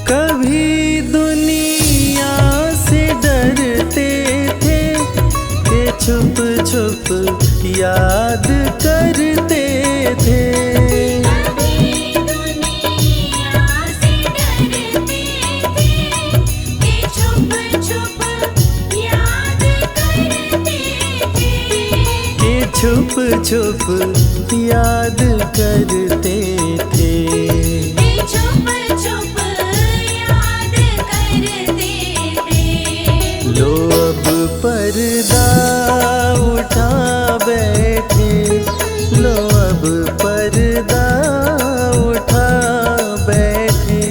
C: कभी दुनिया से डरते थे, कि छुप छुप याद करते थे।
B: कभी दुनिया से डरते थे, कि छुप छुप याद करते थे।
C: कि छुप छुप याद करते थे।
B: कि छुप छुप याद करते थे।
C: लो अब पर्दा उठा बैठे, लो अब पर्दा उठा बैठे,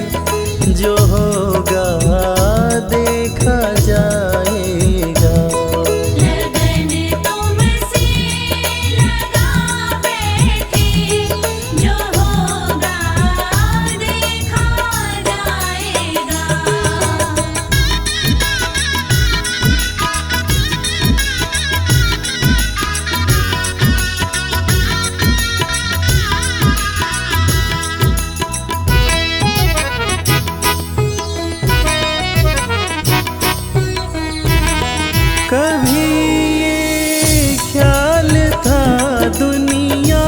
C: जो होगा देखा जाएगा।
B: लगन तुमसे लगा बैठे, जो होगा देखा जाएगा।
C: कभी ये ख्याल था दुनिया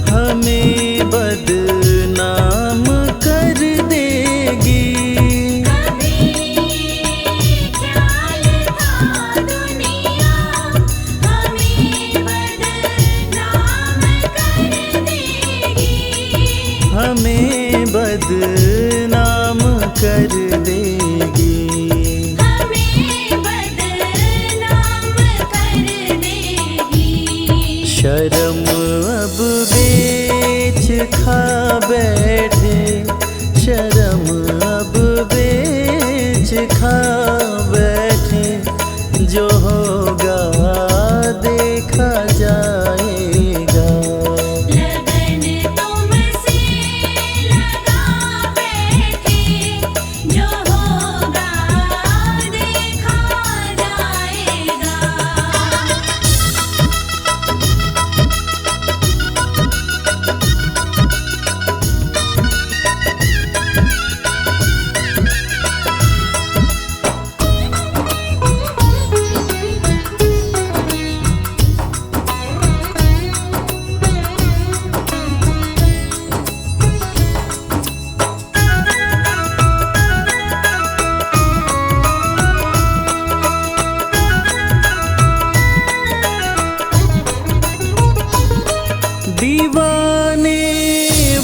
C: हमें बदनाम कर देगी।
B: कभी ख्याल था दुनिया हमें बदनाम कर देगी।
C: हमें बदनाम कर देगी।
B: हमें बदनाम
C: शर्म अब बेच खा बैठे, शर्म अब बेच खा बैठे, जो होगा देखा जाएगा।
B: लगन तुमसे लगा बैठे, जो होगा देखा जाएगा।
C: दीवाने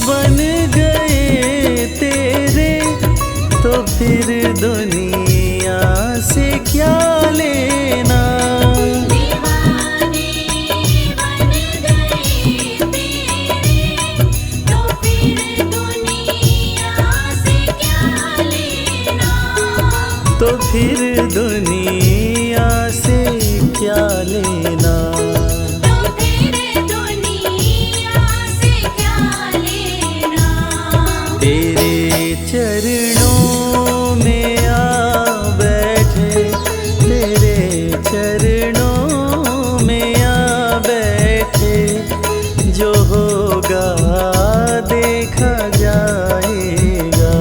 C: बन गए तेरे, तो फिर दुनिया से क्या लेना।
B: दीवाने बन गए तेरे, तो फिर दुनिया से क्या लेना।
C: तो फिर दुनिया से क्या लेना।
B: तो फिर दुनिया से क्या लेना।
C: तेरे चरणों में आ बैठे, तेरे चरणों में आ बैठे, जो होगा देखा जाएगा।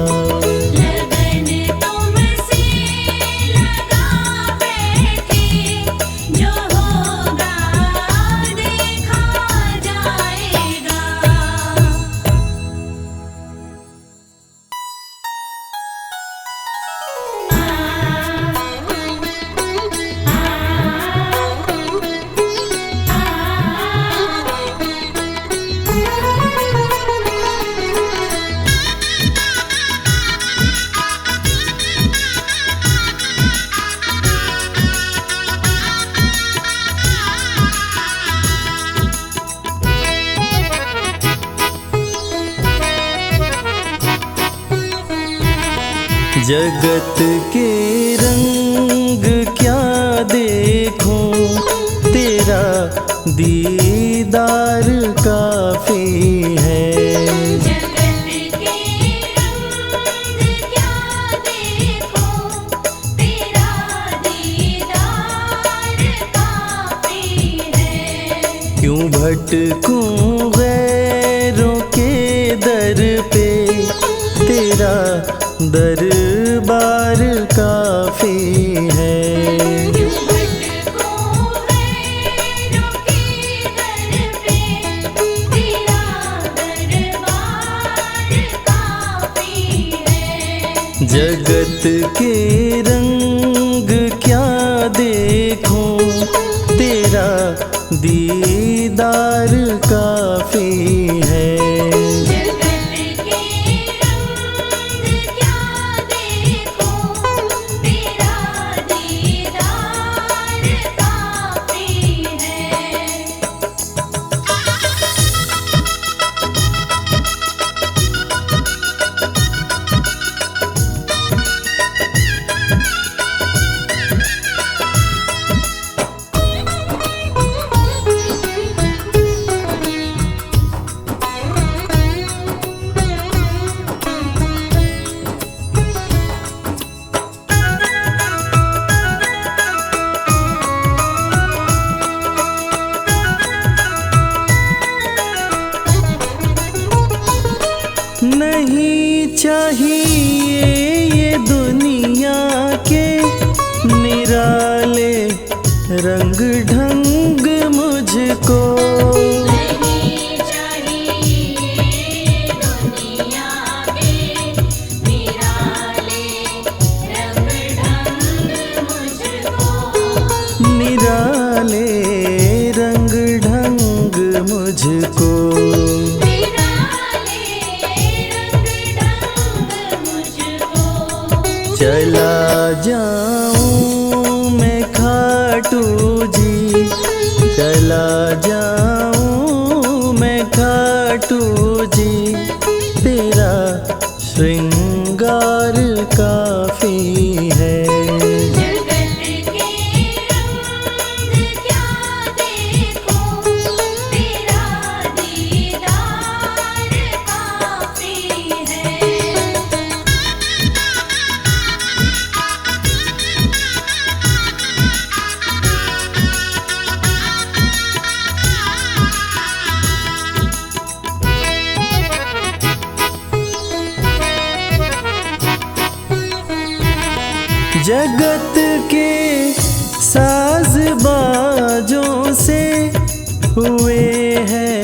B: लगन तुमसे लगा बैठे, जो होगा देखा जाएगा।
C: जगत के रंग क्या देखूं, तेरा दीदार काफी है।
B: जगत के रंग क्या देखूं, तेरा दीदार काफी है।
C: क्यों भटकूं गैरों के दर पे, तेरा दरबार काफी है।
B: क्यों भटकूं गैरों के दर पे, तेरा दरबार काफी है।
C: जगत के रंग क्या देखूं, तेरा दीदार काफी है।
B: जगत के रंग क्या देखूं, तेरा दीदार काफी है।
C: नहीं चाहिए ये दुनिया के निराले रंग ढंग मुझको।
B: नहीं चाहिए दुनिया के निराले रंग ढंग मुझको।
C: निराले रंग ढंग मुझको। चला जाऊं मैं खाटू जी, चला जाऊं जगत के साज बाजों से हुए हैं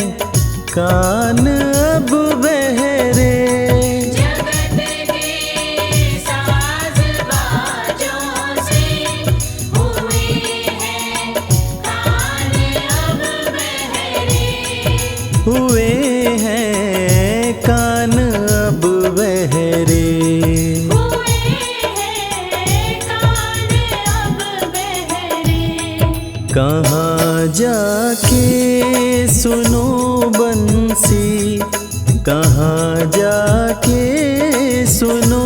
C: कान अब बहरे।
B: जगत के साज बाजों से हुए हैं कान अब बहरे।
C: हुए हैं कान अब बहरे।
B: हुए हैं कान अब बहरे।
C: कहाँ जाके सुनो बंसी, कहाँ जाके सुनो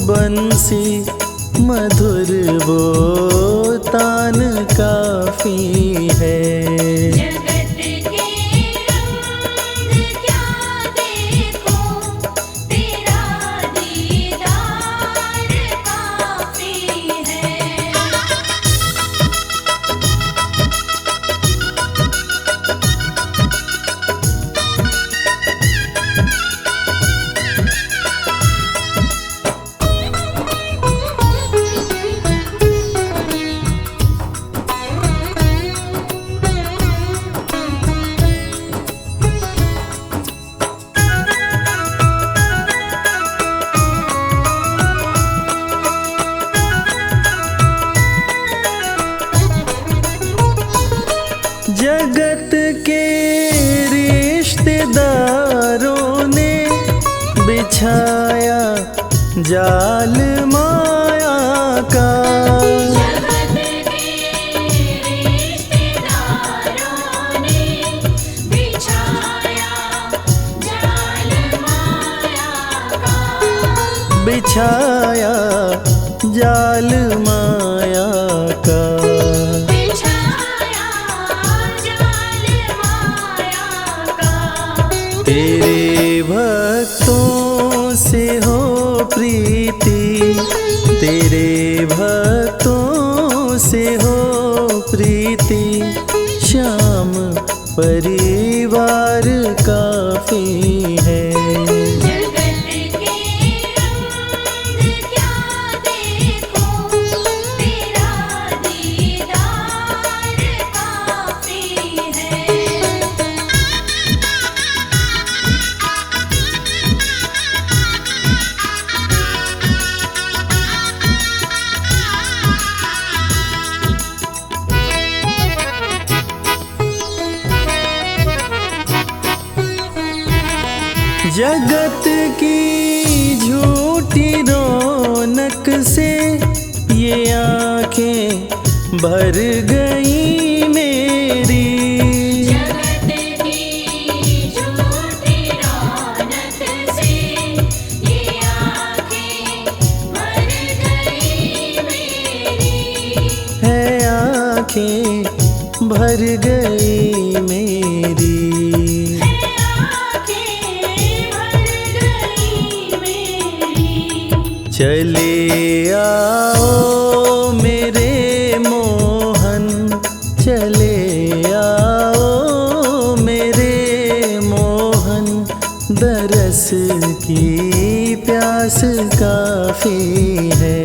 C: बंसी, मधुर वो तान काफी है।
B: जगत के रंग क्या देखो, तेरा दीदार काफी है।
C: जगत के रिश्तेदारों ने बिछाया जाल माया का।
B: जगत के रिश्तेदारों ने बिछाया जाल माया का।
C: बिछाया जाल माया का।
B: बिछाया जाल माया का।
C: तेरे भक्तों से हो प्रीति, तेरे भक्तों से हो प्रीति, श्याम परिवार काफी है।
B: जगत के रंग क्या देखो, तेरा दीदार काफी है।
C: जगत की झूठी रौनक से ये आंखें भर गई मेरी।
B: जगत की झूठी रौनक से ये आँखें भर गई मेरी।
C: है आंखें भर गई मेरी।
B: आँखें भर गई मेरी।
C: चले आओ मेरे मोहन, चले आओ मेरे मोहन, दरस की प्यास काफी है।